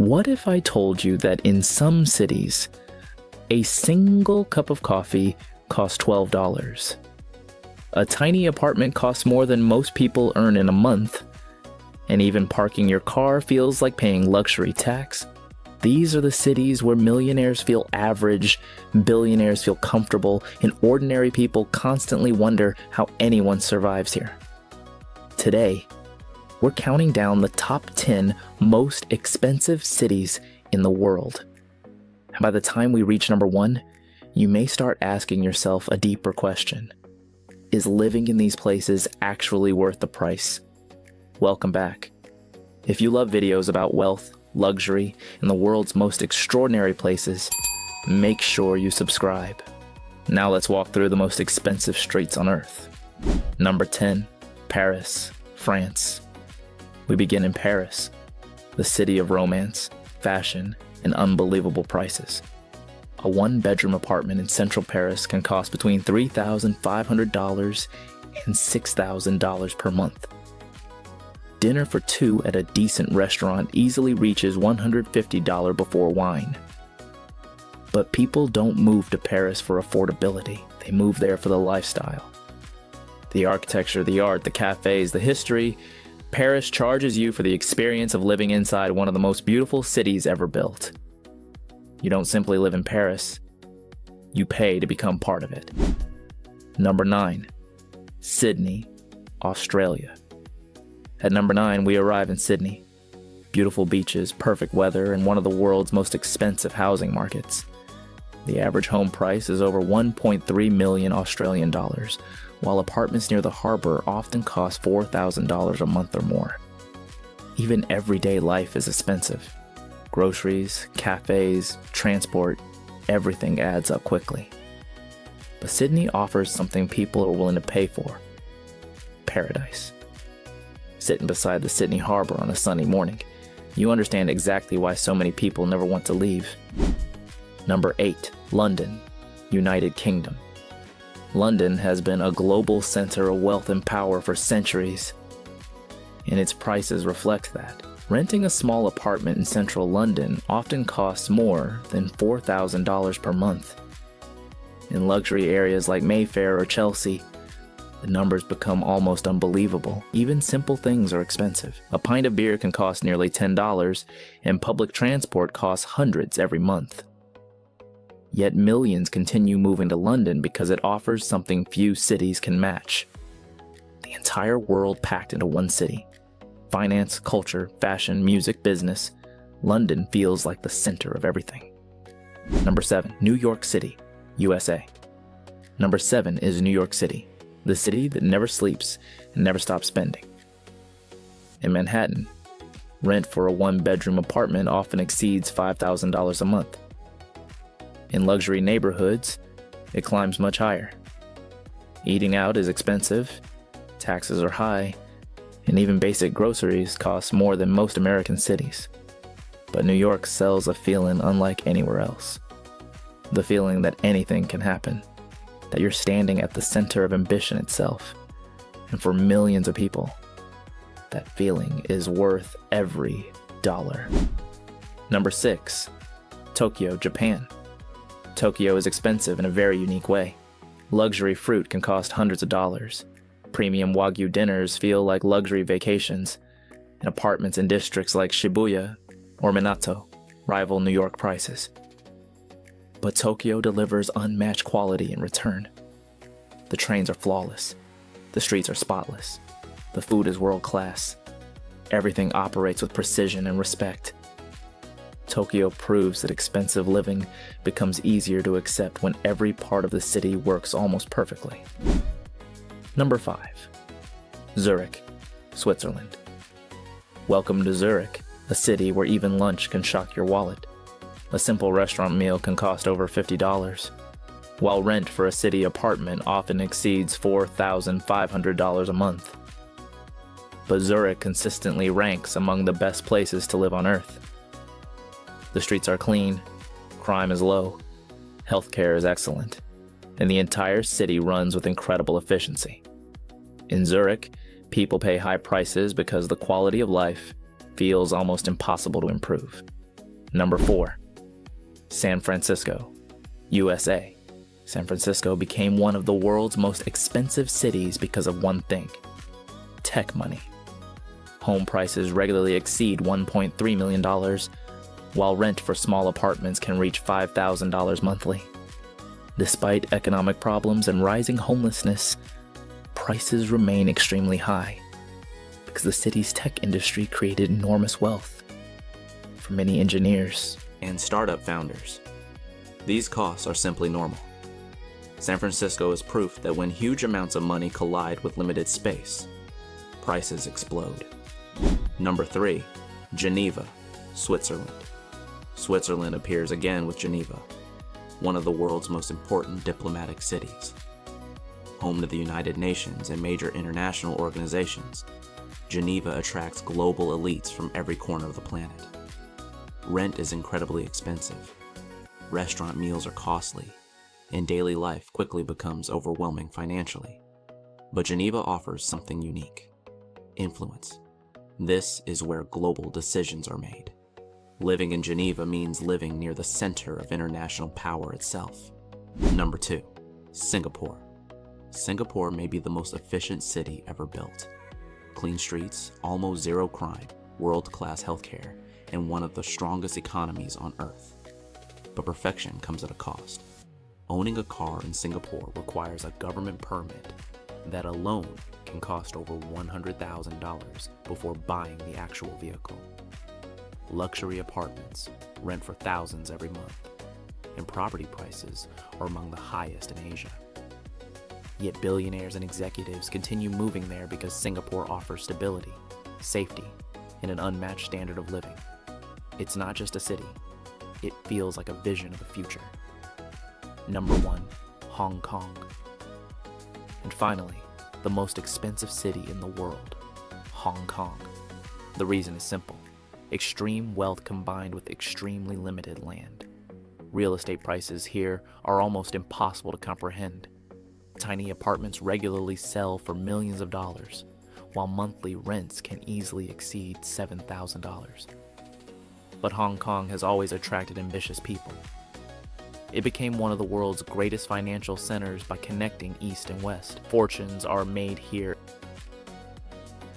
What if I told you that in some cities, a single cup of coffee costs $12? A tiny apartment costs more than most people earn in a month, and even parking your car feels like paying luxury tax. These are the cities where millionaires feel average, billionaires feel comfortable, and ordinary people constantly wonder how anyone survives here. Today, we're counting down the top 10 most expensive cities in the world. And by the time we reach number 1, you may start asking yourself a deeper question. Is living in these places actually worth the price? Welcome back. If you love videos about wealth, luxury, and the world's most extraordinary places, make sure you subscribe. Now let's walk through the most expensive streets on Earth. Number 10, Paris, France. We begin in Paris, the city of romance, fashion, and unbelievable prices. A one-bedroom apartment in central Paris can cost between $3,500 and $6,000 per month. Dinner for two at a decent restaurant easily reaches $150 before wine. But people don't move to Paris for affordability. They move there for the lifestyle. The architecture, the art, the cafes, the history. Paris charges you for the experience of living inside one of the most beautiful cities ever built. You don't simply live in Paris. You pay to become part of it. Number 9, Sydney, Australia. At number 9, we arrive in Sydney. Beautiful beaches, perfect weather, and one of the world's most expensive housing markets. The average home price is over 1.3 million Australian dollars, while apartments near the harbor often cost $4,000 a month or more. Even everyday life is expensive. Groceries, cafes, transport, everything adds up quickly. But Sydney offers something people are willing to pay for: paradise. Sitting beside the Sydney harbor on a sunny morning, you understand exactly why so many people never want to leave. Number 8, London, United Kingdom. London has been a global center of wealth and power for centuries, and its prices reflect that. Renting a small apartment in central London often costs more than $4,000 per month. In luxury areas like Mayfair or Chelsea, the numbers become almost unbelievable. Even simple things are expensive. A pint of beer can cost nearly $10, and public transport costs hundreds every month. Yet millions continue moving to London because it offers something few cities can match: the entire world packed into one city. Finance, culture, fashion, music, business. London feels like the center of everything. Number 7, New York City, USA. Number 7 is New York City, the city that never sleeps and never stops spending. In Manhattan, rent for a one-bedroom apartment often exceeds $5,000 a month. In luxury neighborhoods, it climbs much higher. Eating out is expensive, taxes are high, and even basic groceries cost more than most American cities. But New York sells a feeling unlike anywhere else. The feeling that anything can happen, that you're standing at the center of ambition itself. And for millions of people, that feeling is worth every dollar. Number 6, Tokyo, Japan. Tokyo is expensive in a very unique way. Luxury fruit can cost hundreds of dollars. Premium Wagyu dinners feel like luxury vacations, and apartments in districts like Shibuya or Minato rival New York prices. But Tokyo delivers unmatched quality in return. The trains are flawless. The streets are spotless. The food is world-class. Everything operates with precision and respect. Tokyo proves that expensive living becomes easier to accept when every part of the city works almost perfectly. Number 5, Zurich, Switzerland. Welcome to Zurich, a city where even lunch can shock your wallet. A simple restaurant meal can cost over $50, while rent for a city apartment often exceeds $4,500 a month. But Zurich consistently ranks among the best places to live on Earth. The streets are clean, crime is low, healthcare is excellent, and the entire city runs with incredible efficiency. In Zurich, people pay high prices because the quality of life feels almost impossible to improve. Number 4. San Francisco, USA. San Francisco became one of the world's most expensive cities because of one thing: tech money. Home prices regularly exceed $1.3 million, while rent for small apartments can reach $5,000 monthly. Despite economic problems and rising homelessness, prices remain extremely high because the city's tech industry created enormous wealth for many engineers and startup founders. These costs are simply normal. San Francisco is proof that when huge amounts of money collide with limited space, prices explode. Number 3. Geneva, Switzerland. Switzerland appears again with Geneva, one of the world's most important diplomatic cities. Home to the United Nations and major international organizations, Geneva attracts global elites from every corner of the planet. Rent is incredibly expensive. Restaurant meals are costly, and daily life quickly becomes overwhelming financially. But Geneva offers something unique: influence. This is where global decisions are made. Living in Geneva means living near the center of international power itself. Number 2. Singapore. Singapore may be the most efficient city ever built. Clean streets, almost zero crime, world-class healthcare, and one of the strongest economies on earth. But perfection comes at a cost. Owning a car in Singapore requires a government permit that alone can cost over $100,000 before buying the actual vehicle. Luxury apartments rent for thousands every month, and property prices are among the highest in Asia. Yet billionaires and executives continue moving there because Singapore offers stability, safety, and an unmatched standard of living. It's not just a city, it feels like a vision of the future. Number 1. Hong Kong. And finally, the most expensive city in the world, Hong Kong. The reason is simple: extreme wealth combined with extremely limited land. Real estate prices here are almost impossible to comprehend. Tiny apartments regularly sell for millions of dollars, while monthly rents can easily exceed $7,000. But Hong Kong has always attracted ambitious people. It became one of the world's greatest financial centers by connecting East and West. Fortunes are made here.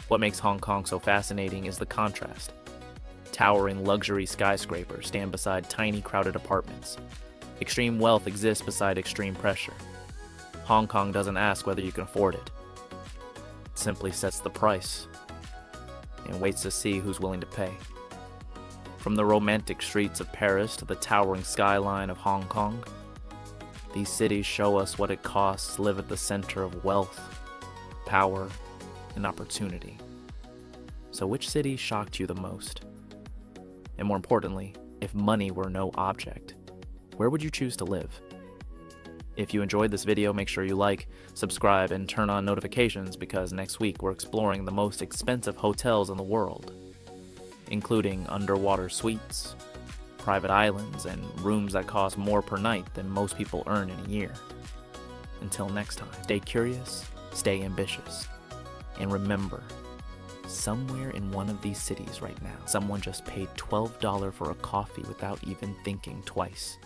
What makes Hong Kong so fascinating is the contrast. Towering luxury skyscrapers stand beside tiny crowded apartments. Extreme wealth exists beside extreme pressure. Hong Kong doesn't ask whether you can afford it. It simply sets the price and waits to see who's willing to pay. From the romantic streets of Paris to the towering skyline of Hong Kong, these cities show us what it costs to live at the center of wealth, power, and opportunity. So which city shocked you the most? And more importantly, if money were no object, where would you choose to live? If you enjoyed this video, make sure you like, subscribe, and turn on notifications, because next week we're exploring the most expensive hotels in the world, including underwater suites, private islands, and rooms that cost more per night than most people earn in a year. Until next time, stay curious, stay ambitious, and remember, somewhere in one of these cities right now, someone just paid $12 for a coffee without even thinking twice.